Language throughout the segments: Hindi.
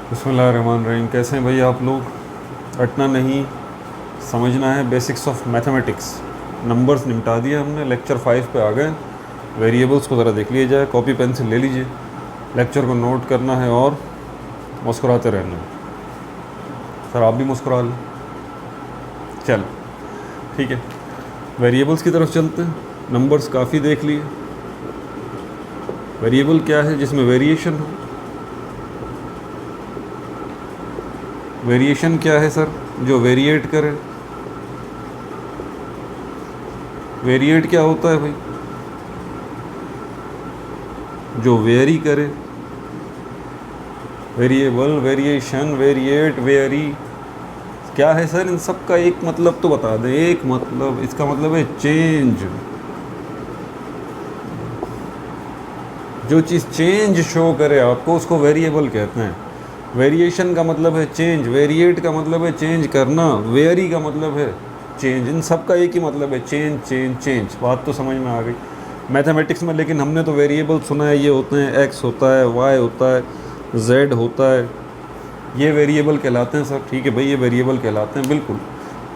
बिस्मिल्लाहिर्रहमानिर्रहीम। कैसे हैं भाई आप लोग? रटना नहीं, समझना है। बेसिक्स ऑफ मैथमेटिक्स, नंबर्स निपटा दिए हमने। लेक्चर 5 पे आ गए। वेरिएबल्स को ज़रा देख लिया जाए, कॉपी पेंसिल ले लीजिए, लेक्चर को नोट करना है और मुस्कुराते रहना है। सर आप भी मुस्कुरा लें। चल ठीक है, वेरिएबल्स की तरफ चलते हैं। नंबर्स काफ़ी देख लिए। वेरिएबल क्या है? जिसमें वेरिएशन हो। वेरिएशन क्या है सर? जो वेरिएट करे। वेरिएट क्या होता है भाई? जो वेरी करे। वेरिएबल, वेरिएशन, वेरिएट, वेरी क्या है सर? इन सब का एक मतलब तो बता दें। एक मतलब, इसका मतलब है चेंज। जो चीज़ चेंज शो करे आपको, उसको वेरिएबल कहते हैं। वेरिएशन का मतलब है चेंज, वेरिएट का मतलब है चेंज करना, वेरी का मतलब है चेंज। इन सब का एक ही मतलब है, चेंज चेंज चेंज। बात तो समझ में आ गई मैथमेटिक्स में। लेकिन हमने तो वेरिएबल सुना है, ये होते हैं एक्स होता है, वाई होता है, जेड होता है, ये वेरिएबल कहलाते हैं सर। ठीक है भाई, ये वेरिएबल कहलाते हैं बिल्कुल।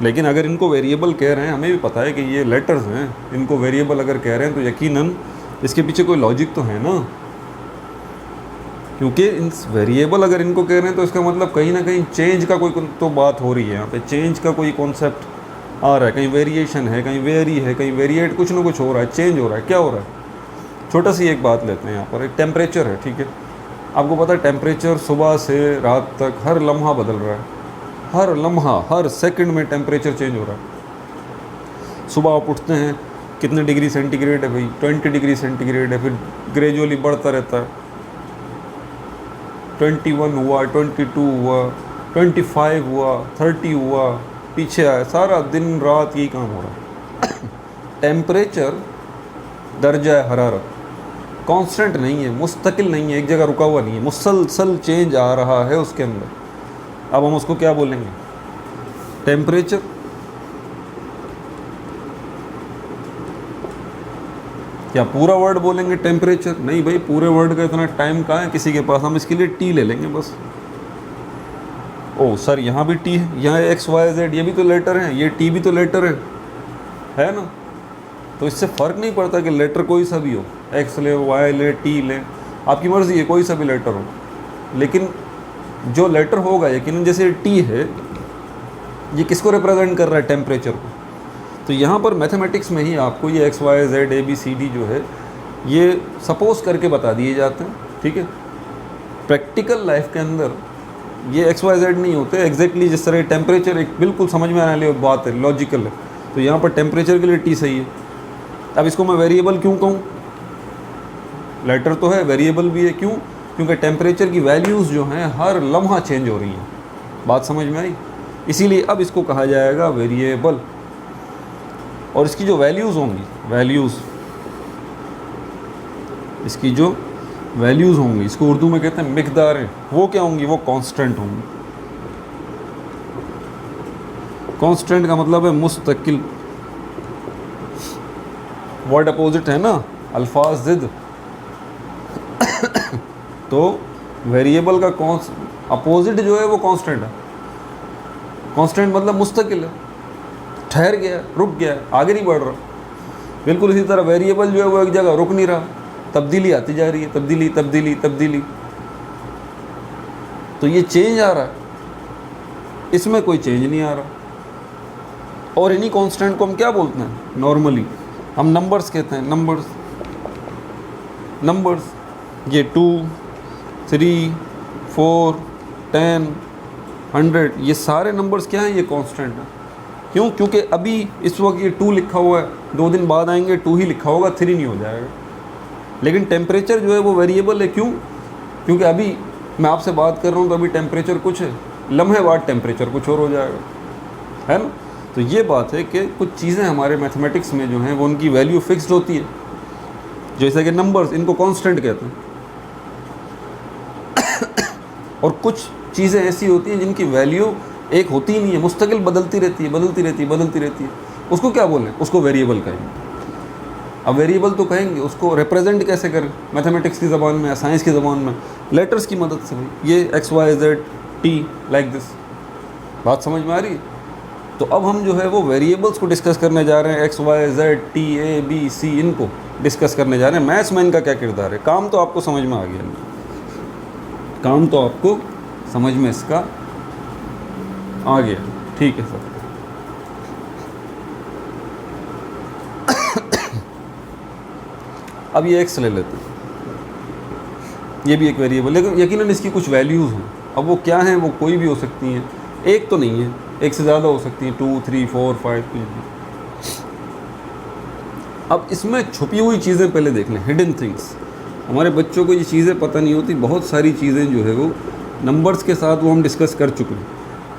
लेकिन अगर इनको वेरिएबल कह रहे हैं, हमें भी पता है कि ये लेटर्स हैं, इनको वेरिएबल अगर कह रहे हैं तो यकीनन इसके पीछे कोई लॉजिक तो है ना। क्योंकि इन वेरिएबल अगर इनको कह रहे हैं तो इसका मतलब कहीं ना कहीं चेंज का कोई तो बात हो रही है। यहाँ पे चेंज का कोई कॉन्सेप्ट आ रहा है। कहीं वेरिएशन है, कहीं वेरी है, कहीं वेरिएट, कुछ ना कुछ हो रहा है, चेंज हो रहा है। क्या हो रहा है? छोटा सी एक बात लेते हैं। यहाँ पर एक टेम्परेचर है, ठीक है। आपको पता है टेम्परेचर सुबह से रात तक हर लम्हा बदल रहा है। हर लम्हा, हर सेकंड में टेम्परेचर चेंज हो रहा है। सुबह आप उठते हैं, कितने डिग्री सेंटीग्रेड है भाई? 20 डिग्री सेंटीग्रेड है। फिर ग्रेजुअली बढ़ता रहता है। 21 हुआ, 22 हुआ, 25 हुआ, 30 हुआ, पीछे आया। सारा दिन रात यही काम हो रहा है। टेम्परेचर दर्जा हरारत कांस्टेंट नहीं है, मुस्तकिल नहीं है, एक जगह रुका हुआ नहीं है, मुसलसल चेंज आ रहा है उसके अंदर। अब हम उसको क्या बोलेंगे? टेम्परेचर। क्या पूरा वर्ड बोलेंगे टेम्परेचर? नहीं भाई, पूरे वर्ड का इतना टाइम कहाँ है किसी के पास। हम इसके लिए टी ले लेंगे बस। ओ सर, यहाँ भी टी है, यहाँ एक्स वाई जेड, ये भी तो लेटर हैं, ये टी भी तो लेटर है ना। तो इससे फ़र्क नहीं पड़ता कि लेटर कोई सा भी हो, एक्स ले, वाई ले, टी ले, आपकी मर्ज़ी है, कोई सा भी लेटर हो। लेकिन जो लेटर होगा, यकीनन जैसे टी है, ये किसको रिप्रेजेंट कर रहा है? टेम्परेचर को। तो यहाँ पर मैथमेटिक्स में ही आपको ये X Y Z A B C D जो है, ये सपोज करके बता दिए जाते हैं, ठीक है। प्रैक्टिकल लाइफ के अंदर ये एक्स वाई जेड नहीं होते एग्जैक्टली। जिस तरह टेम्परेचर एक बिल्कुल समझ में आने वाली बात है, लॉजिकल है, तो यहाँ पर टेम्परेचर के लिए टी सही है। अब इसको मैं वेरिएबल क्यों कहूँ? लेटर तो है, वेरिएबल भी है। क्यों? क्योंकि टेम्परेचर की वैल्यूज़ जो हैं हर लम्हा चेंज हो रही हैं। बात समझ में आई? इसीलिए अब इसको कहा जाएगा वेरिएबल। और इसकी जो वैल्यूज़ होंगी, इसकी जो वैल्यूज़ होंगी, इसको उर्दू में कहते हैं मिकदारें। वो क्या होंगी? वो कांस्टेंट होंगी। कांस्टेंट का मतलब है मुस्तकिल। वर्ड अपोजिट है ना, अल्फाज जिद। तो वेरिएबल का अपोजिट जो है वो कांस्टेंट है। कांस्टेंट मतलब मुस्तकिल है, ठहर गया, रुक गया, आगे नहीं बढ़ रहा। बिल्कुल इसी तरह वेरिएबल जो है वो एक जगह रुक नहीं रहा, तब्दीली आती जा रही है, तब्दीली तब्दीली तब्दीली। तो ये चेंज आ रहा है, इसमें कोई चेंज नहीं आ रहा। और इन्हीं कांस्टेंट को हम क्या बोलते हैं? नॉर्मली हम नंबर्स कहते हैं। नंबर्स ये 2, 3, 4, 10, 100, ये सारे नंबर्स क्या हैं? ये कांस्टेंट है। क्यों? क्योंकि अभी इस वक्त ये 2 लिखा हुआ है, 2 दिन बाद आएंगे 2 ही लिखा होगा, 3 नहीं हो जाएगा। लेकिन टेम्परेचर जो है वो वेरिएबल है। क्यों? क्योंकि अभी मैं आपसे बात कर रहा हूँ तो अभी टेम्परेचर कुछ है, लम्हे बाद टेम्परेचर कुछ और हो जाएगा, है ना। तो ये बात है कि कुछ चीज़ें हमारे मैथमेटिक्स में जो हैं वो उनकी वैल्यू फिक्स्ड होती है। जैसे कि नंबर्स, इनको कांस्टेंट कहते हैं। और कुछ चीज़ें ऐसी होती हैं जिनकी वैल्यू एक होती ही नहीं है, मुस्तकिल बदलती रहती है। उसको क्या बोलें? उसको वेरिएबल कहेंगे। अब वेरिएबल तो कहेंगे, उसको रिप्रेजेंट कैसे करें मैथमेटिक्स की ज़बान में या साइंस की ज़बान में? लेटर्स की मदद से भाई, ये X Y Z T like this. बात समझ में आ रही है? तो अब हम जो है वो वेरिएबल्स को डिस्कस करने जा रहे हैं, X Y Z T A B C, इनको डिस्कस करने जा रहे हैं। मैथ्स में इनका क्या किरदार है। काम तो आपको समझ में आ गया, काम तो आपको समझ में इसका आ गया, ठीक है सर। अब ये एक्स ले लेते हैं, ये भी एक वेरिएबल, लेकिन यकीनन इसकी कुछ वैल्यूज़ हैं। अब वो क्या हैं, वो कोई भी हो सकती हैं, एक तो नहीं है, एक से ज़्यादा हो सकती हैं, 2 3 4 5 कुछ भी। अब इसमें छुपी हुई चीज़ें पहले देख लें, हिडन थिंग्स। हमारे बच्चों को ये चीज़ें पता नहीं होती, बहुत सारी चीज़ें जो है वो नंबर्स के साथ वो हम डिस्कस कर चुके हैं।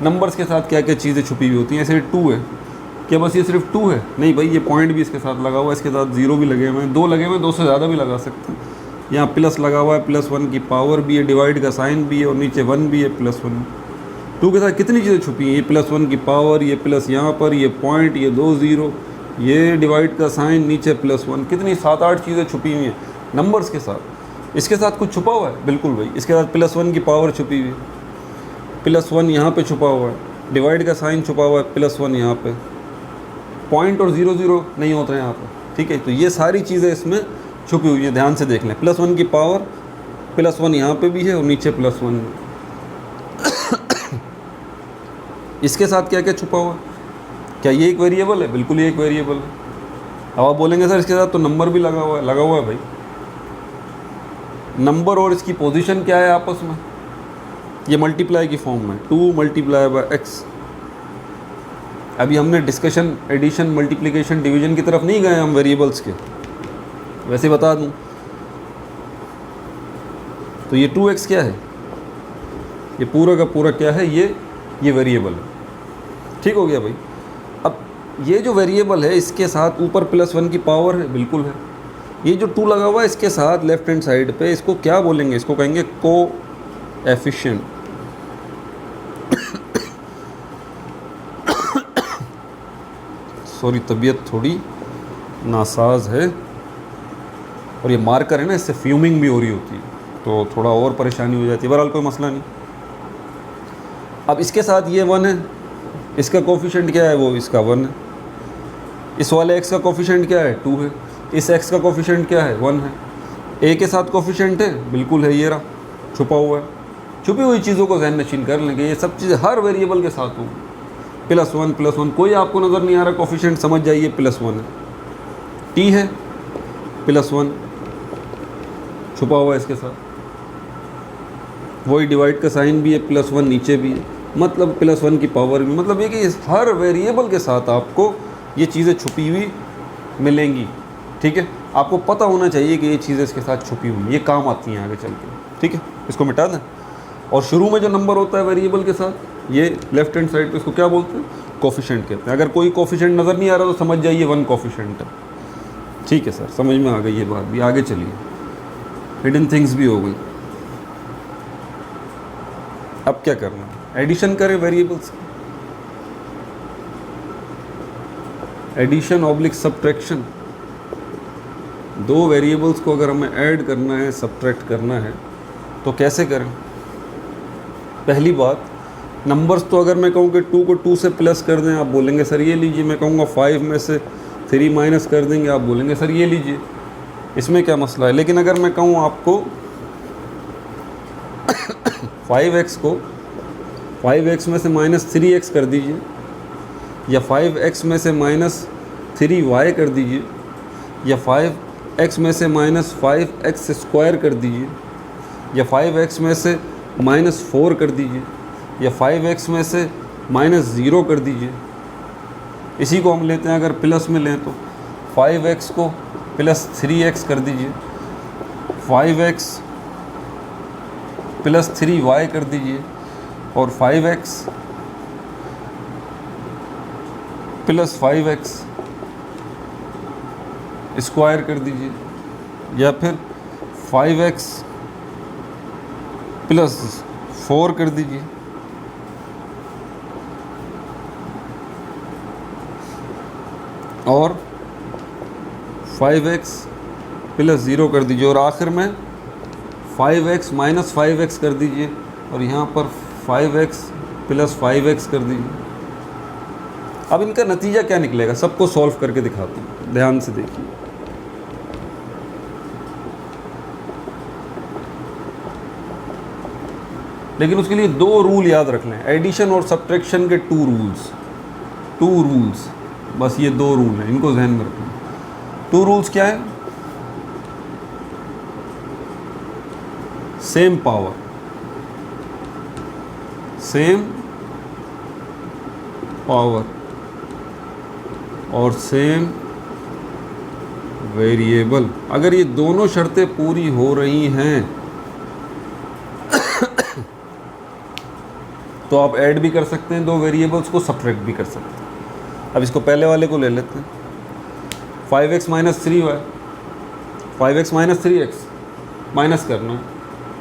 नंबर्स के साथ क्या क्या चीज़ें छुपी हुई होती हैं। ऐसे 2 है, क्या बस ये सिर्फ 2 है? नहीं भाई, ये पॉइंट भी इसके साथ लगा हुआ है, इसके साथ 0 भी लगे हुए हैं, 2 लगे हुए हैं, 2 से ज़्यादा भी लगा सकते हैं। यहाँ प्लस लगा हुआ है, +1 की पावर भी है, डिवाइड का साइन भी है, और नीचे 1 भी है, +1। 2 के साथ कितनी चीज़ें छुपी हैं, ये +1 की पावर, ये प्लस यहाँ पर, ये पॉइंट, ये 2 0, ये डिवाइड का साइन, नीचे +1, कितनी 7-8 चीज़ें छुपी हुई हैं नंबर्स के साथ। इसके साथ कुछ छुपा हुआ है? बिल्कुल भाई, इसके साथ +1 की पावर छुपी हुई है, +1 यहाँ पे छुपा हुआ है, डिवाइड का साइन छुपा हुआ है, +1 यहाँ पे, पॉइंट और 0 0 नहीं होता है यहाँ पर, ठीक है। तो ये सारी चीज़ें इसमें छुपी हुई हैं, ध्यान से देख लें। +1 की पावर, +1 यहाँ पे भी है और नीचे +1। इसके साथ क्या क्या छुपा हुआ है? क्या ये एक वेरिएबल है? बिल्कुल ये एक वेरिएबल है। अब आप बोलेंगे सर इसके साथ तो नंबर भी लगा हुआ है। लगा हुआ है भाई, नंबर और इसकी पोजीशन क्या है आपस में, ये मल्टीप्लाई की फॉर्म में, 2 × x। अभी हमने डिस्कशन एडिशन मल्टीप्लिकेशन डिवीजन की तरफ नहीं गए हम वेरिएबल्स के, वैसे बता दूं तो ये 2x क्या है, ये पूरा का पूरा क्या है, ये वेरिएबल है। ठीक हो गया भाई। अब ये जो वेरिएबल है इसके साथ ऊपर +1 की पावर है, बिल्कुल है। ये जो 2 लगा हुआ है इसके साथ लेफ्ट हैंड साइड पे, इसको क्या बोलेंगे? इसको कहेंगे कोएफिशिएंट। सॉरी, तबीयत थोड़ी नासाज है, और ये मार्कर है ना, इससे फ्यूमिंग भी हो रही होती है, तो थोड़ा और परेशानी हो जाती है। बहरहाल कोई मसला नहीं। अब इसके साथ ये 1 है, इसका कोफिशिएंट क्या है, वो इसका 1 है। इस वाले x का कोफिशिएंट क्या है, 2 है। इस x का कोफिशिएंट क्या है, 1 है। a के साथ कोफिशिएंट है, बिल्कुल है, ये रहा, छुपा हुआ है। छुपी हुई चीज़ों को ज़हन नशीन कर लेंगे, ये सब चीज़ें हर वेरिएबल के साथ होंगी। +1 कोई आपको नज़र नहीं आ रहा कोफिशिएंट, समझ जाइए +1 है। t है, +1 छुपा हुआ है इसके साथ, वही डिवाइड का साइन भी है, +1 नीचे भी है, मतलब +1 की पावर भी, मतलब ये कि हर वेरिएबल के साथ आपको ये चीज़ें छुपी हुई मिलेंगी। ठीक है, आपको पता होना चाहिए कि ये चीज़ें इसके साथ छुपी हुई, ये काम आती हैं आगे चल के। ठीक है, इसको मिटा दें। और शुरू में जो नंबर होता है वेरिएबल के साथ, ये लेफ्ट हैंड साइड पे, इसको क्या बोलते हैं, कोफिशिएंट कहते हैं। अगर कोई कोफिशिएंट नज़र नहीं आ रहा तो समझ जाइए 1 कोफिशिएंट है। ठीक है सर, समझ में आ गई ये बात भी। आगे चलिए, हिडन थिंग्स भी हो गई। अब क्या करना है, एडिशन करें वेरिएबल्स की, एडिशन ऑब्लिक सब्ट्रैक्शन। 2 वेरिएबल्स को अगर हमें ऐड करना है, सब्ट्रैक्ट करना है, तो कैसे करें? पहली बात, नंबर्स तो अगर मैं कहूँ कि 2 को 2 से प्लस कर दें, आप बोलेंगे सर ये लीजिए। मैं कहूँगा 5 में से 3 माइनस कर देंगे, आप बोलेंगे सर ये लीजिए, इसमें क्या मसला है। लेकिन अगर मैं कहूँ आपको 5x को 5x में से -3x कर दीजिए, या 5x में से -3y कर दीजिए, या 5x में से -5x² कर दीजिए, या 5x में से -4 कर दीजिए, या 5x में से -0 कर दीजिए। इसी को हम लेते हैं, अगर प्लस में लें तो 5x को +3x कर दीजिए, 5x +3y कर दीजिए, और 5x +5x स्क्वायर कर दीजिए, या फिर 5x +4 कर दीजिए। और 5x +0 कर दीजिए, और आखिर में 5x माइनस 5x कर दीजिए और यहाँ पर 5x प्लस 5x कर दीजिए। अब इनका नतीजा क्या निकलेगा सबको सॉल्व करके दिखाता हूँ, ध्यान से देखिए। लेकिन उसके लिए 2 रूल याद रख लें, एडिशन और सब्ट्रैक्शन के 2 रूल्स, बस ये 2 रूल हैं, इनको ध्यान में रखें। 2 रूल्स क्या है? सेम पावर, और सेम वेरिएबल। अगर ये दोनों शर्तें पूरी हो रही हैं तो आप ऐड भी कर सकते हैं 2 वेरिएबल्स को, सब्ट्रैक्ट भी कर सकते हैं। अब इसको पहले वाले को ले लेते हैं, 5x minus 3y, 5x minus 3x minus करना है।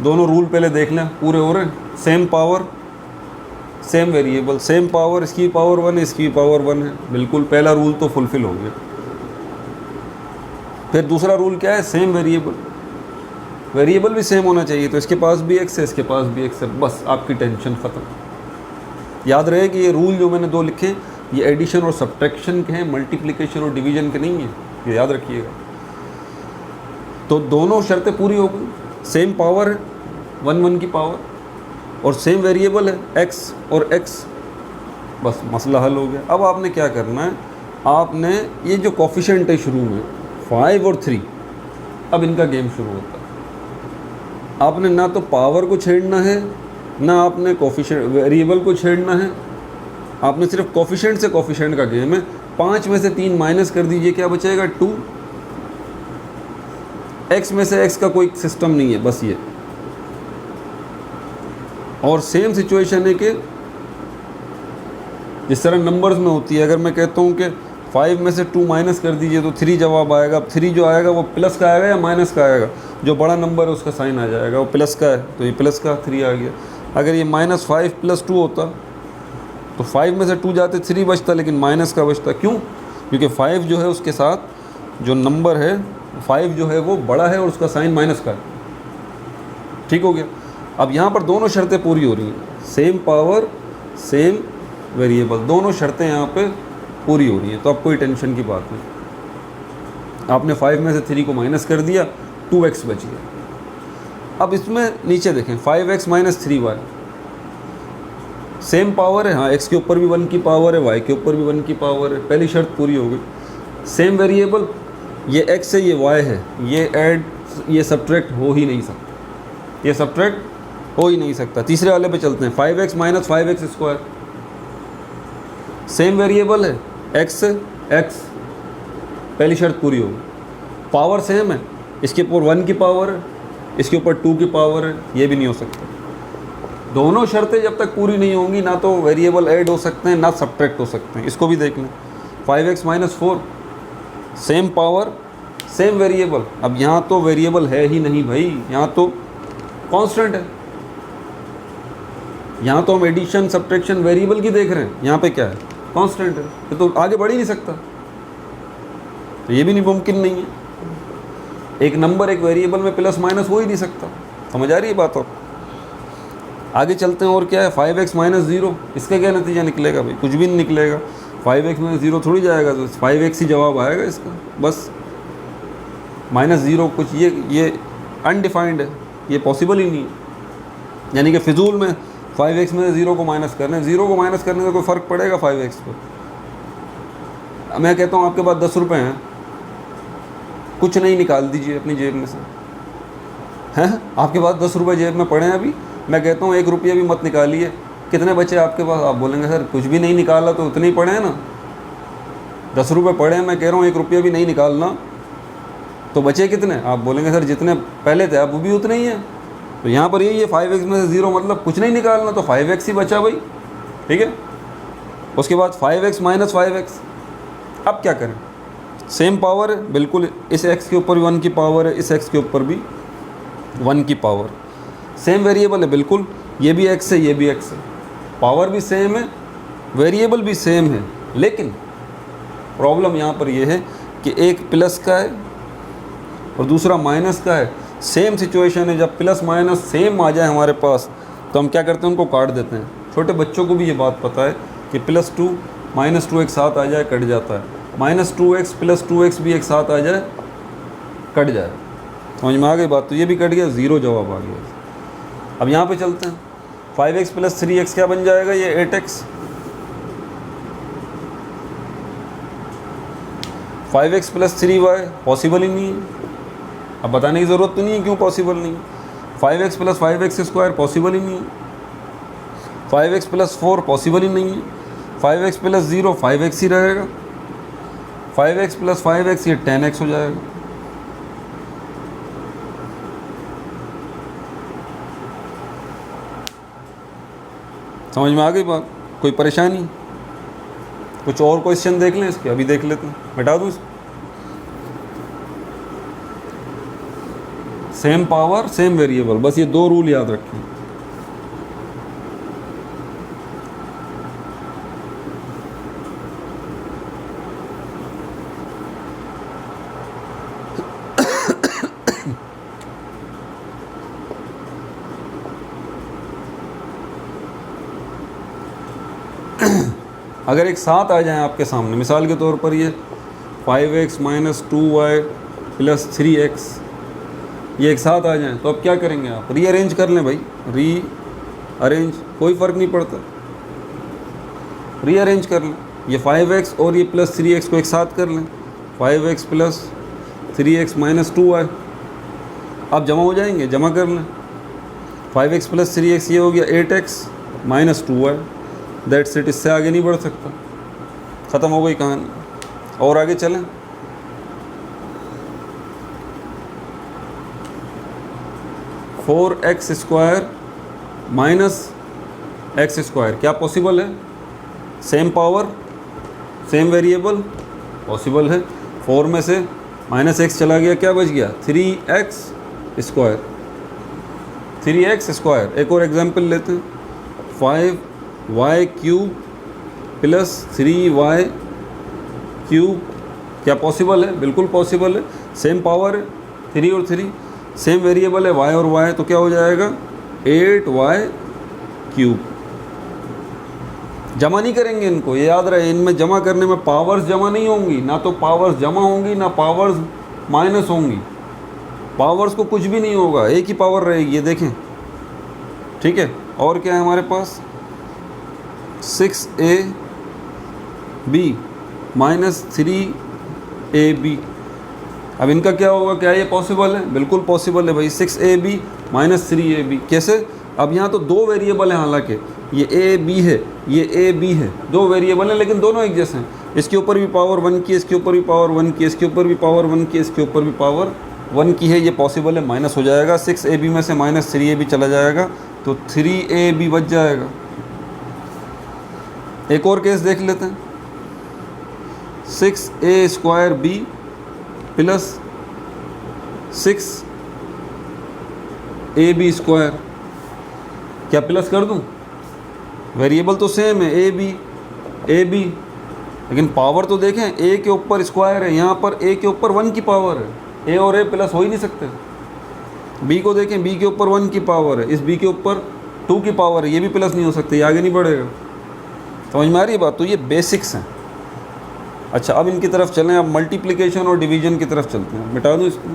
दोनों रूल पहले देख लें पूरे हो रहे हैं। Same power same variable, same power, इसकी पावर 1 इसकी पावर 1 है, बिल्कुल पहला रूल तो फुलफिल हो गया। फिर दूसरा रूल क्या है? सेम वेरिएबल, वेरिएबल भी सेम होना चाहिए, तो इसके पास भी x है इसके पास भी x है, बस आपकी टेंशन ख़त्म। याद रहे कि ये रूल जो मैंने 2 लिखे ये एडिशन और सब्ट्रैक्शन के हैं, मल्टीप्लिकेशन और डिवीजन के नहीं है, ये याद रखिएगा। तो दोनों शर्तें पूरी हो गई, सेम पावर है 1 की पावर और सेम वेरिएबल है x और x, बस मसला हल हो गया। अब आपने क्या करना है, आपने ये जो कोफिशिएंट है शुरू में 5 और 3, अब इनका गेम शुरू होता है। आपने ना तो पावर को छेड़ना है ना आपने कोफिशिएंट वेरिएबल को छेड़ना है, आपने सिर्फ कोफिशिएंट से कोफिशिएंट का गेम है। 5 में से 3 माइनस कर दीजिए, क्या बचेगा? 2। x में से x का कोई सिस्टम नहीं है, बस ये। और सेम सिचुएशन है कि जिस तरह नंबर्स में होती है, अगर मैं कहता हूँ कि 5 में से 2 माइनस कर दीजिए तो 3 जवाब आएगा। अब 3 जो आएगा वो प्लस का आएगा या माइनस का आएगा? जो बड़ा नंबर है उसका साइन आ जाएगा, वो प्लस का है तो ये प्लस का 3 आ गया। अगर ये -5 + 2 होता तो 5 में से 2 जाते 3 बचता, लेकिन माइनस का बचता। क्यों? क्योंकि 5 जो है उसके साथ जो नंबर है 5 जो है वो बड़ा है और उसका साइन माइनस का है। ठीक हो गया। अब यहाँ पर दोनों शर्तें पूरी हो रही हैं, सेम पावर सेम वेरिएबल, दोनों शर्तें यहाँ पे पूरी हो रही हैं, तो अब कोई टेंशन की बात नहीं। आपने 5 में से 3 को माइनस कर दिया, 2x बच गया। अब इसमें नीचे देखें 5x minus 3y, same power है, हाँ x के ऊपर भी 1 की पावर है, y के ऊपर भी 1 की पावर है, पहली शर्त पूरी हो गई। सेम वेरिएबल, ये x है ये y है, ये ऐड ये सब्ट्रैक्ट हो ही नहीं सकता, ये सब्ट्रैक्ट हो ही नहीं सकता। तीसरे वाले पे चलते हैं, 5x minus 5x square, same variable है x, पहली शर्त पूरी होगी। पावर सेम है, इसके ऊपर 1 की पावर है, इसके ऊपर 2 की पावर है, ये भी नहीं हो सकता। दोनों शर्तें जब तक पूरी नहीं होंगी ना तो वेरिएबल ऐड हो सकते हैं ना सब्ट्रैक्ट हो सकते हैं। इसको भी देख लें, 5x minus 4, same power same variable. अब यहाँ तो वेरिएबल है ही नहीं भाई, यहाँ तो कांस्टेंट है। यहाँ तो हम एडिशन सब्ट्रैक्शन वेरिएबल की देख रहे हैं, यहाँ पे क्या है? कांस्टेंट है, ये तो आगे बढ़ ही नहीं सकता, तो ये भी नहीं मुमकिन नहीं है। एक नंबर एक वेरिएबल में प्लस माइनस हो ही नहीं सकता। समझ आ रही है बात? और आगे चलते हैं, और क्या है? 5x माइनस 0, इसका क्या नतीजा निकलेगा भाई? कुछ भी नहीं निकलेगा। 5x माइनस 0 थोड़ी जाएगा, तो 5x ही जवाब आएगा इसका, बस। -0 कुछ ये अनडिफाइंड है, ये पॉसिबल ही नहीं है। यानी कि फिजूल में 5x में 0 को माइनस करने, 0 को माइनस करने से कोई फ़र्क पड़ेगा 5x पर? मैं कहता हूँ आपके पास 10 रुपये हैं, कुछ नहीं निकाल दीजिए अपनी जेब में से, हैं? आपके पास 10 रुपये जेब में पड़े हैं अभी, मैं कहता हूँ 1 रुपया भी मत निकालिए, कितने बचे आपके पास? आप बोलेंगे सर कुछ भी नहीं निकाला, तो उतने ही पड़े हैं ना। 10 रुपये पड़े हैं, मैं कह रहा हूँ 1 रुपया भी नहीं निकालना, तो बचे कितने? आप बोलेंगे सर जितने पहले थे अब वो भी उतने ही हैं। तो यहाँ पर यही है, 5x में से 0 मतलब कुछ नहीं निकालना, तो 5x ही बचा भाई। ठीक है। उसके बाद 5x माइनस 5x, अब क्या करें? सेम पावर है बिल्कुल, इस x के ऊपर भी 1 की पावर है, इस x के ऊपर भी 1 की पावर। सेम वेरिएबल है बिल्कुल, ये भी x है ये भी x है, पावर भी सेम है वेरिएबल भी सेम है। लेकिन प्रॉब्लम यहाँ पर यह है कि एक प्लस का है और दूसरा माइनस का है, सेम सिचुएशन है, जब प्लस माइनस सेम आ जाए हमारे पास तो हम क्या करते हैं, उनको काट देते हैं। छोटे बच्चों को भी ये बात पता है कि +2 -2 एक साथ आ जाए कट जाता है, -2x + 2x भी एक साथ आ जाए कट जाए। समझ में आ गई बात? तो ये भी कट गया, 0 जवाब आ गया। अब यहाँ पे चलते हैं, 5x + 3x क्या बन जाएगा, ये 8x। 5x + 3y पॉसिबल ही नहीं है। अब बताने की ज़रूरत तो नहीं है क्यों पॉसिबल नहीं है। 5x + 5x² पॉसिबल ही नहीं है। 5x + 4 पॉसिबल ही नहीं है। 5x + 0 5x ही रहेगा। 5x + 5x ये 10x हो जाएगा। समझ में आ गई बात? कोई परेशानी? कुछ और क्वेश्चन देख लें इसके, अभी देख लेते हैं, मिटा दूँ इसको। सेम पावर सेम वेरिएबल, बस ये 2 रूल याद रखें। अगर एक साथ आ जाए आपके सामने, मिसाल के तौर पर ये 5x - 2y + 3x ये एक साथ आ जाएं, तो अब क्या करेंगे आप? रीअरेंज कर लें भाई, रीअरेंज, कोई फ़र्क नहीं पड़ता, रीअरेंज कर लें। ये 5x और ये + 3x को एक साथ कर लें, 5x + 3x - 2y। अब जमा हो जाएंगे, जमा कर लें। 5x + 3x ये हो गया 8x - 2y, दैट्स इट। इससे आगे नहीं बढ़ सकता, ख़त्म हो गई कहानी। और आगे चलें, (4x² - x²) क्या पॉसिबल है? Same power same variable, possible है। 4 में से -x चला गया, क्या बच गया? 3x²। 3x²। एक और एग्जांपल लेते हैं, 5y³ + 3y³ क्या पॉसिबल है? बिल्कुल पॉसिबल है। सेम पावर है, 3 और 3, सेम वेरिएबल है y और y, तो क्या हो जाएगा? 8y³। जमा नहीं करेंगे इनको, ये याद रहे, इनमें जमा करने में पावर्स जमा नहीं होंगी, ना तो पावर्स जमा होंगी ना पावर्स माइनस होंगी। पावर्स को कुछ भी नहीं होगा, एक ही पावर रहेगी, ये देखें, ठीक है। और क्या है हमारे पास? 6ab - 3ab। अब इनका क्या होगा? क्या ये पॉसिबल है? बिल्कुल पॉसिबल है भाई। 6ab - 3ab कैसे? अब यहाँ तो 2 वेरिएबल हैं, हालांकि ये a b है, ये a b है, 2 वेरिएबल हैं लेकिन दोनों एक जैसे हैं। इसके ऊपर भी पावर 1 की, इसके ऊपर भी पावर 1 की, इसके ऊपर भी पावर 1 की, इसके ऊपर भी पावर 1 की है, ये पॉसिबल है। माइनस हो जाएगा, 6ab में से -3ab चला जाएगा तो 3ab बच जाएगा। एक और केस देख लेते हैं, 6a² + 6ab²। क्या प्लस कर दूं? वेरिएबल तो सेम है, a b, लेकिन पावर तो देखें, a के ऊपर स्क्वायर है, यहाँ पर a के ऊपर 1 की पावर है। a और a प्लस हो ही नहीं सकते। b को देखें, b के ऊपर 1 की पावर है, इस b के ऊपर 2 की पावर है, ये भी प्लस नहीं हो सकते, ये आगे नहीं बढ़ेगा। समझ में आ रही है बात? तो ये बेसिक्स हैं। अच्छा, अब इनकी तरफ चलें, अब मल्टीप्लिकेशन और डिवीजन की तरफ चलते हैं। मिटा दूँ इसको,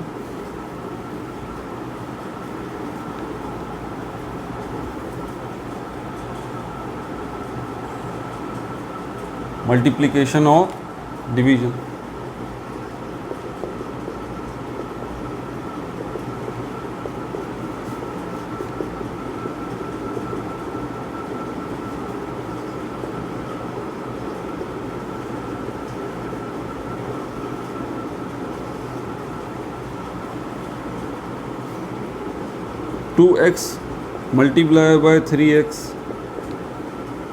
मल्टीप्लिकेशन और division. Two X multiply by 3x।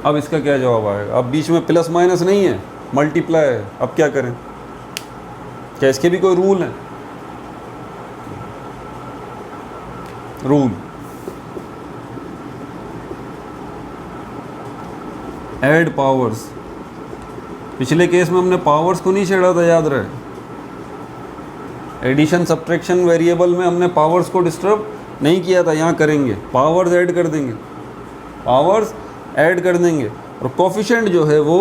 अब इसका क्या जवाब आएगा? अब बीच में प्लस माइनस नहीं है, मल्टीप्लाई है। अब क्या करें? क्या इसके भी कोई रूल है? Rule add powers. पिछले केस में हमने पावर्स को नहीं छेड़ा था, याद रहे। एडिशन सब्ट्रैक्शन वेरिएबल में हमने पावर्स को डिस्टर्ब नहीं किया था, यहाँ करेंगे, पावर्स ऐड कर देंगे, पावर्स ऐड कर देंगे और कोफिशिएंट जो है वो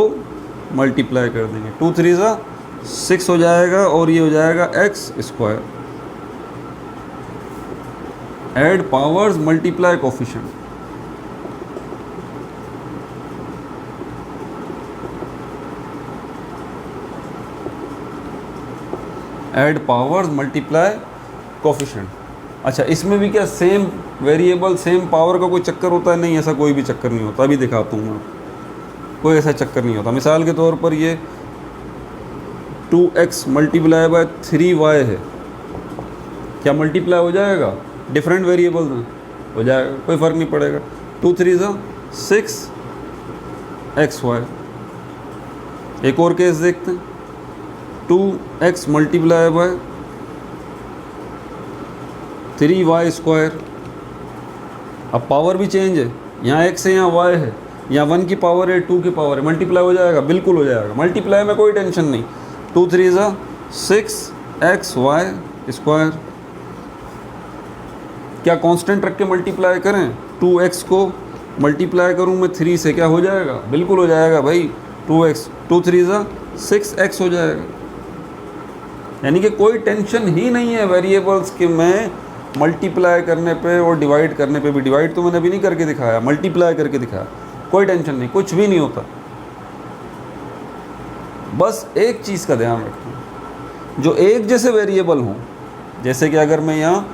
मल्टीप्लाई कर देंगे। 2 3 ज़ा 6 हो जाएगा और ये हो जाएगा x square. Add powers multiply coefficient. Add powers multiply coefficient. अच्छा, इसमें भी क्या सेम वेरिएबल सेम पावर का कोई चक्कर होता है? नहीं, ऐसा कोई भी चक्कर नहीं होता। अभी दिखाता हूँ मैं, कोई ऐसा चक्कर नहीं होता। मिसाल के तौर पर ये 2x मल्टीप्लाई बाय 3y है, क्या मल्टीप्लाई हो जाएगा? डिफरेंट वेरिएबल में हो जाएगा, कोई फ़र्क नहीं पड़ेगा। 2 3 ज़ा 6xy। एक और केस देखते हैं, 2x multiply by 3y square. अब पावर भी चेंज है, यहाँ x है यहाँ y है, यहाँ 1 की पावर है 2 की पावर है, मल्टीप्लाई हो जाएगा, बिल्कुल हो जाएगा। मल्टीप्लाई में कोई टेंशन नहीं। 2 3 ज़ा 6xy स्क्वायर। क्या कांस्टेंट रख के मल्टीप्लाई करें? 2x को मल्टीप्लाई करूँ मैं 3 से, क्या हो जाएगा? बिल्कुल हो जाएगा भाई। 2x 2 3 ज़ा 6x हो जाएगा। यानी कि कोई टेंशन ही नहीं है वेरिएबल्स के में मल्टीप्लाई करने पे और डिवाइड करने पे भी। डिवाइड तो मैंने अभी नहीं करके दिखाया, मल्टीप्लाई करके दिखाया। कोई टेंशन नहीं, कुछ भी नहीं होता। बस एक चीज़ का ध्यान रखना, जो एक जैसे वेरिएबल हों, जैसे कि अगर मैं यहाँ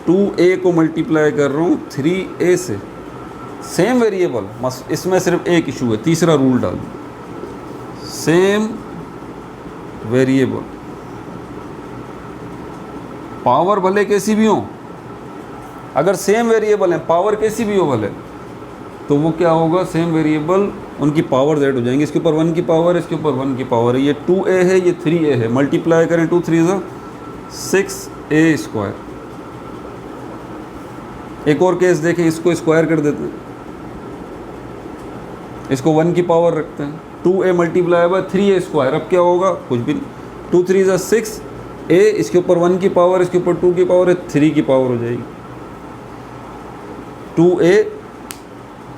2a को मल्टीप्लाई कर रहा हूँ 3a से, सेम वेरिएबल, बस इसमें सिर्फ एक इशू है, तीसरा रूल डाल दूँ, सेम वेरिएबल, पावर भले कैसी भी हो, अगर सेम वेरिएबल है, पावर कैसी भी हो भले, तो वो क्या होगा? सेम वेरिएबल, उनकी पावर ऐड हो जाएंगी। इसके ऊपर 1 की पावर है, इसके ऊपर 1 की पावर है। ये 2a है, ये 3a है, मल्टीप्लाई करें 2 3 ज़ा 6a स्क्वायर। एक और केस देखें, इसको स्क्वायर कर देते हैं, इसको 1 की पावर रखते हैं। 2a multiply by 3a square. अब क्या होगा? कुछ भी नहीं। 2 3 ज़ा 6a, इसके ऊपर 1 की पावर, इसके ऊपर 2 की पावर है, 3 की पावर हो जाएगी। 2a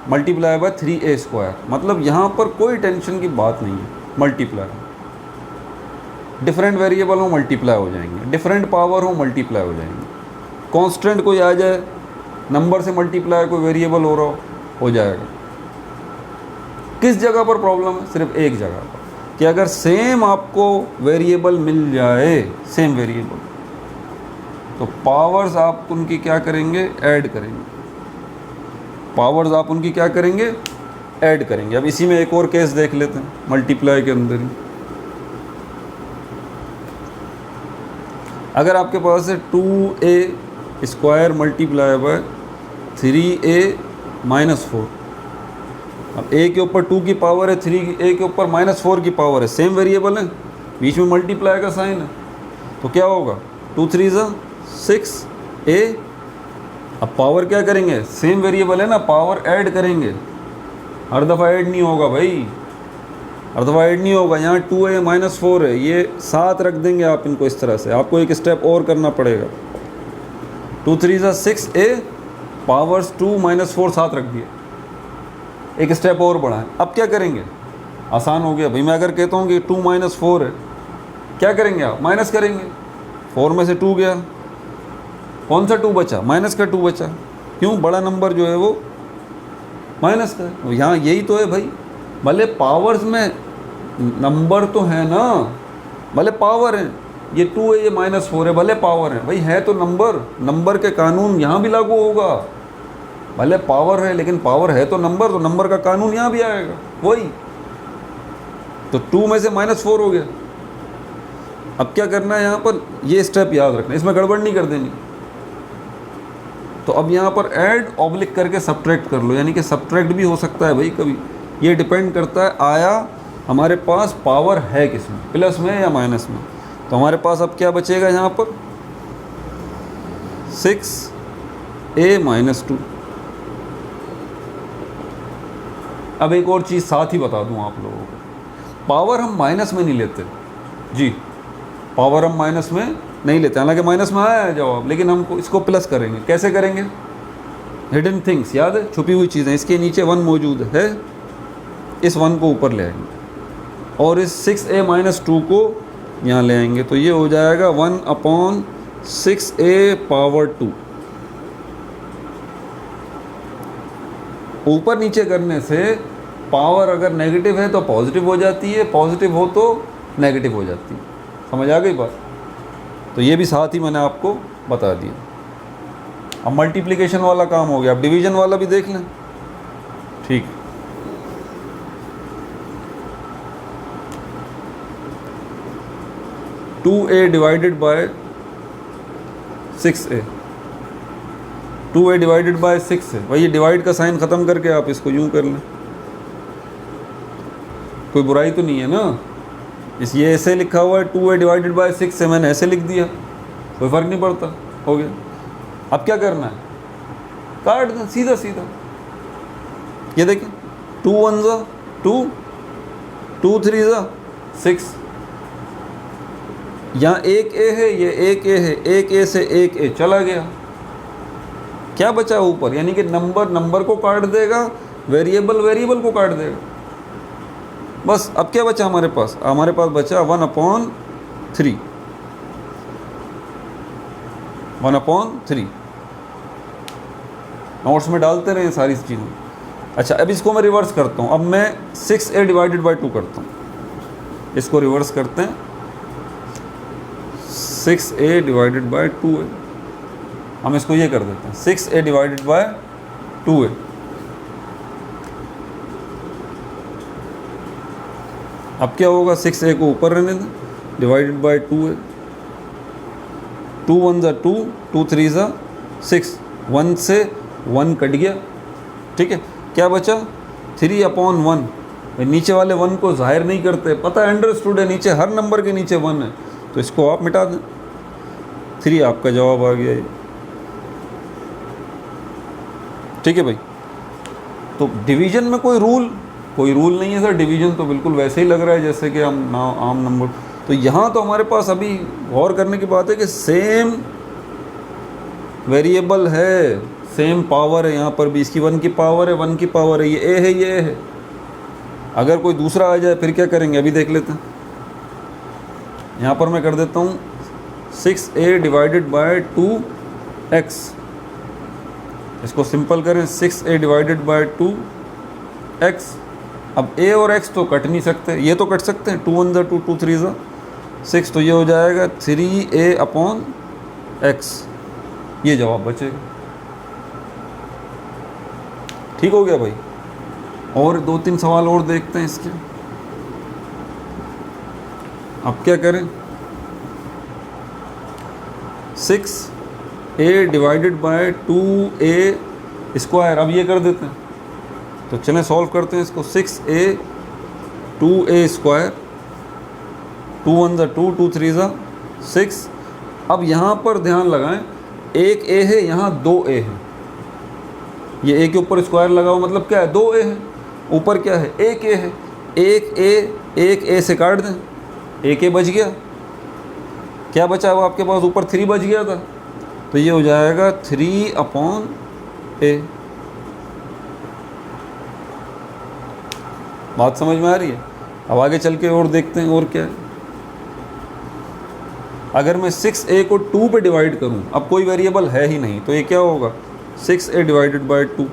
multiply by 3a square. मतलब यहाँ पर कोई टेंशन की बात नहीं है। मल्टीप्लाई, डिफरेंट वेरिएबल हो मल्टीप्लाई हो जाएंगे, डिफरेंट पावर हो मल्टीप्लाई हो जाएंगे। कांस्टेंट कोई आ जाए, नंबर से मल्टीप्लाई कोई वेरिएबल हो रहा हो जाएगा। किस जगह पर प्रॉब्लम है? सिर्फ एक जगह पर, कि अगर सेम आपको वेरिएबल मिल जाए, सेम वेरिएबल, तो पावर्स आप उनकी क्या करेंगे? ऐड करेंगे। पावर्स आप उनकी क्या करेंगे? ऐड करेंगे। अब इसी में एक और केस देख लेते हैं, मल्टीप्लाई के अंदर ही। अगर आपके पास है 2a square multiply by 3a minus 4। अब a के ऊपर 2 की पावर है, 3a के ऊपर माइनस 4 की पावर है, सेम वेरिएबल है, बीच में मल्टीप्लाई का साइन है, तो क्या होगा? 2 3 ज़ा 6a। अब पावर क्या करेंगे? सेम वेरिएबल है ना, पावर ऐड करेंगे। हर दफ़ा ऐड नहीं होगा भाई, हर दफ़ा ऐड नहीं होगा। यहाँ 2a माइनस 4 है, ये साथ रख देंगे आप इनको इस तरह से। आपको एक स्टेप और करना पड़ेगा। 2 3 ज़ा 6a, पावर्स 2 माइनस 4 साथ रख दिए, एक स्टेप और बढ़ाएं। अब क्या करेंगे? आसान हो गया भाई। मैं अगर कहता हूँ कि 2 माइनस 4 है, क्या करेंगे आप? माइनस करेंगे। 4 में से 2 गया, कौन सा 2 बचा? माइनस का 2 बचा। क्यों? बड़ा नंबर जो है वो माइनस का है। यहाँ यही तो है भाई, भले पावर्स में नंबर तो है ना, भले पावर है, ये 2 है, ये माइनस 4 है, भले पावर है भाई, है तो नंबर। नंबर के कानून यहाँ भी लागू होगा। भले पावर है, लेकिन पावर है तो नंबर का कानून यहाँ भी आएगा वही। तो 2 में से माइनस 4 हो गया। अब क्या करना है यहाँ पर? ये स्टेप याद रखना, इसमें गड़बड़ नहीं कर देनी। तो अब यहाँ पर ऐड ऑब्लिक करके सब्ट्रैक्ट कर लो, यानी कि सब्ट्रैक्ट भी हो सकता है भाई कभी। ये डिपेंड करता है आया हमारे पास पावर है किस में, प्लस में या माइनस में। तो हमारे पास अब क्या बचेगा यहाँ पर? 6a minus 2। अब एक और चीज़ साथ ही बता दूं आप लोगों को, पावर हम माइनस में नहीं लेते जी, पावर हम माइनस में नहीं लेते, हालांकि माइनस में आया है जवाब, लेकिन हम इसको प्लस करेंगे। कैसे करेंगे? हिडन थिंग्स याद है, छुपी हुई चीज़ें, इसके नीचे 1 मौजूद है, इस 1 को ऊपर ले आएंगे और इस 6a-2 को यहाँ ले आएंगे, तो ये हो जाएगा 1/6a⁻²। ऊपर नीचे करने से पावर अगर नेगेटिव है तो पॉजिटिव हो जाती है, पॉजिटिव हो तो नेगेटिव हो जाती है। समझ आ गई बात? तो ये भी साथ ही मैंने आपको बता दिया। अब मल्टीप्लिकेशन वाला काम हो गया, अब डिवीजन वाला भी देख लें। ठीक, two A divided by 6a, 2a divided by 6 है। वही डिवाइड का साइन ख़त्म करके आप इसको यूँ कर लें, कोई बुराई तो नहीं है ना। ये ऐसे लिखा हुआ है 2a डिवाइडेड बाय 6 है, मैंने ऐसे लिख दिया, कोई फ़र्क नहीं पड़ता, हो गया। अब क्या करना है? काट दें सीधा सीधा। ये देखें, 2 1 2, 2 3 6। यहाँ एक ए है, ये एक ए है, एक ए से एक ए चला गया, क्या बचा ऊपर? यानी कि नंबर नंबर को काट देगा, वेरिएबल वेरिएबल को काट देगा। बस अब क्या बचा हमारे पास? हमारे पास बचा 1/3, 1/3। नोट्स में डालते रहे सारी चीज़ें। अच्छा, अब इसको मैं रिवर्स करता हूँ। अब मैं 6a डिवाइडेड बाय 2 करता हूँ, इसको रिवर्स करते हैं। 6a डिवाइडेड बाय 2a, हम इसको ये कर देते हैं 6a डिवाइडेड बाय 2a। अब क्या होगा? 6a को ऊपर रहने दें, डिवाइडेड बाय 2a। 2 1 2, 2 3 6, 1 से 1 कट गया, ठीक है। क्या बचा? 3/1। नीचे वाले 1 को जाहिर नहीं करते, पता है, अंडरस्टूड है, नीचे हर नंबर के नीचे 1 है, तो इसको आप मिटा दें। 3 आपका जवाब आ गया ये, ठीक है भाई। तो डिवीजन में कोई रूल नहीं है सर, डिवीजन तो बिल्कुल वैसे ही लग रहा है जैसे कि हम आम नंबर। तो यहाँ तो हमारे पास अभी गौर करने की बात है कि सेम वेरिएबल है, सेम पावर है, यहाँ पर भी इसकी 1 की पावर है, 1 की पावर है, ये ए है, ये ए है। अगर कोई दूसरा आ जाए फिर क्या करेंगे, अभी देख लेते हैं। यहाँ पर मैं कर देता हूँ 6a डिवाइडेड बाय 2x, इसको सिंपल करें 6a डिवाइडेड बाय 2x। अब a और x तो कट नहीं सकते, ये तो कट सकते हैं, 2 1 2, 2 3 6, तो ये हो जाएगा 3a/x, ये जवाब बचेगा। ठीक हो गया भाई। और 2-3 सवाल और देखते हैं इसके। अब क्या करें? 6a divided by 2a square, अब ये कर देते हैं, तो चलें सॉल्व करते हैं इसको। 6a 2a square, 2 1 2, 2 3 6। अब यहाँ पर ध्यान लगाएं, एक a है, यहाँ 2a है, ये a के ऊपर स्क्वायर लगा हुआ, मतलब क्या है? 2a है, ऊपर क्या है? एक a है, एक a से काट दें, एक a बच गया, क्या बचा वो आपके पास? ऊपर 3 बच गया था, तो ये हो जाएगा 3/a। बात समझ में आ रही है? अब आगे चल के और देखते हैं और क्या है। अगर मैं 6a को 2 पे डिवाइड करूं, अब कोई वेरिएबल है ही नहीं, तो ये क्या होगा? 6a divided by 2।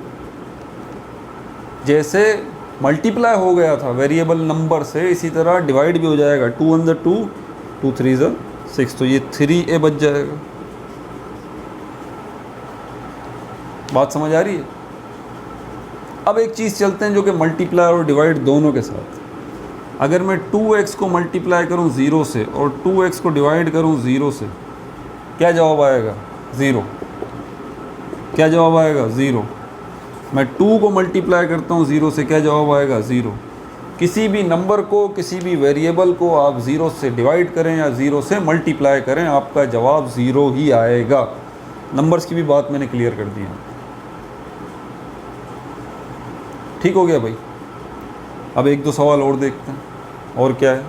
जैसे मल्टीप्लाई हो गया था वेरिएबल नंबर से, इसी तरह डिवाइड भी हो जाएगा। 2 1 2, 2 3 6, तो ये 3a बच जाएगा। बात समझ आ रही है? अब एक चीज़ चलते हैं जो कि मल्टीप्लाई और डिवाइड दोनों के साथ। अगर मैं 2x को मल्टीप्लाई करूं 0 से और 2x को डिवाइड करूं 0 से, क्या जवाब आएगा? 0। क्या जवाब आएगा? 0। मैं 2 को मल्टीप्लाई करता हूं 0 से, क्या जवाब आएगा? 0। किसी भी नंबर को, किसी भी वेरिएबल को आप 0 से डिवाइड करें या 0 से मल्टीप्लाई करें, आपका जवाब 0 ही आएगा। नंबर्स की भी बात मैंने क्लियर कर दी है। ठीक हो गया भाई। अब 1-2 सवाल और देखते हैं, और क्या है।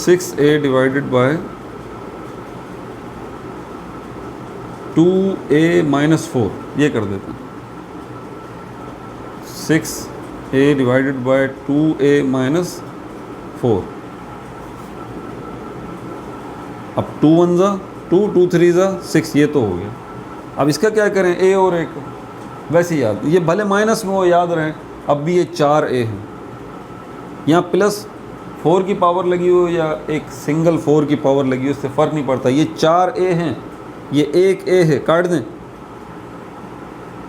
6a divided by 2a minus 4, ये कर देते हैं। 6a divided by 2a minus 4। अब 2 1 ज़ा 2, 2 3 ज़ा 6, ये तो हो गया। अब इसका क्या करें, a और a को वैसे ही याद, ये भले माइनस में हो याद रहें, अब भी ये 4a है। यहाँ प्लस 4 की पावर लगी हो या एक सिंगल 4 की पावर लगी हो, उससे फ़र्क नहीं पड़ता। ये 4a हैं, ये 1a है, काट दें।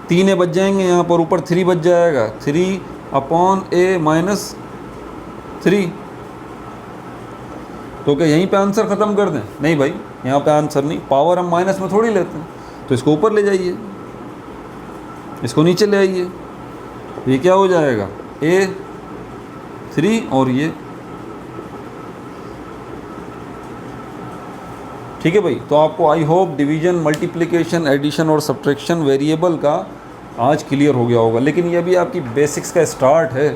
3a बच जाएंगे यहाँ पर, ऊपर 3 बच जाएगा, 3/a माइनस 3। तो क्या यहीं पे आंसर ख़त्म कर दें? नहीं भाई, यहाँ पे आंसर नहीं, पावर हम माइनस में थोड़ी लेते हैं। तो इसको ऊपर ले जाइए, इसको नीचे ले आइए, ये क्या हो जाएगा, a3 और ये, ठीक है भाई। तो आपको I hope division, multiplication, addition और सब्ट्रैक्शन वेरिएबल का आज क्लियर हो गया होगा। लेकिन ये भी आपकी बेसिक्स का स्टार्ट है,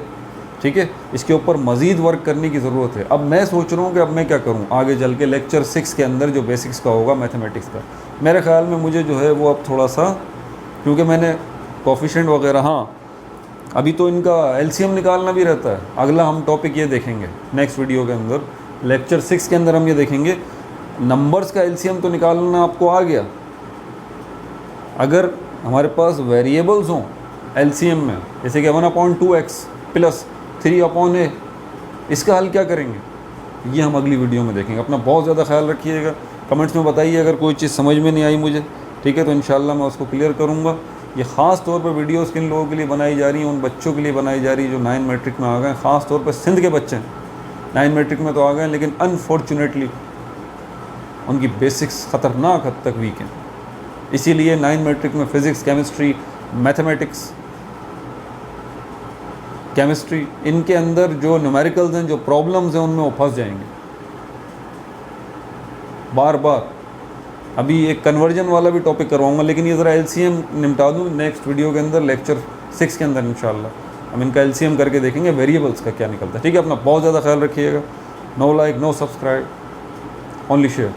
ठीक है। इसके ऊपर मज़ीद वर्क करने की ज़रूरत है। अब मैं सोच रहा हूँ कि अब मैं क्या करूँ आगे चल के लेक्चर 6 के अंदर जो बेसिक्स का होगा मैथमेटिक्स का, मेरे ख़्याल में मुझे जो है वो अब थोड़ा सा, क्योंकि मैंने कोफिशिएंट वगैरह, हाँ अभी तो इनका एलसीएम निकालना भी रहता है। अगला हम टॉपिक ये देखेंगे नेक्स्ट वीडियो के अंदर, लेक्चर 6 के अंदर हम ये देखेंगे नंबर्स का एलसीएम तो निकालना आपको आ गया। अगर हमारे पास वेरिएबल्स हों एलसीएम में, जैसे कि 1/2x प्लस 3/a, इसका हल क्या करेंगे, ये हम अगली वीडियो में देखेंगे। अपना बहुत ज़्यादा ख्याल रखिएगा। कमेंट्स में बताइए अगर कोई चीज़ समझ में नहीं आई मुझे, ठीक है, तो इंशाल्लाह मैं उसको क्लियर करूँगा। ये ख़ास तौर पर वीडियोस किन लोगों के लिए बनाई जा रही हैं, उन बच्चों के लिए बनाई जा रही है जो 9 मैट्रिक में आ गए। ख़ास तौर पर सिंध के बच्चे 9 मैट्रिक में तो आ गए, लेकिन अनफॉर्चुनेटली उनकी बेसिक्स ख़तरनाक हद तक वीक हैं। इसीलिए 9 मैट्रिक में फ़िज़िक्स, केमिस्ट्री, मैथमेटिक्स, केमिस्ट्री, इनके अंदर जो न्यूमेरिकल्स हैं, जो प्रॉब्लम्स हैं, उनमें वो फंस जाएंगे बार बार। अभी एक कन्वर्जन वाला भी टॉपिक करवाऊंगा, लेकिन ये ज़रा एलसीएम निपटा दूँ नेक्स्ट वीडियो के अंदर, लेक्चर 6 के अंदर इंशाल्लाह हम इनका एलसीएम करके देखेंगे वेरिएबल्स का क्या निकलता है, ठीक है। अपना बहुत ज़्यादा ख्याल रखिएगा। No like, no subscribe, only share.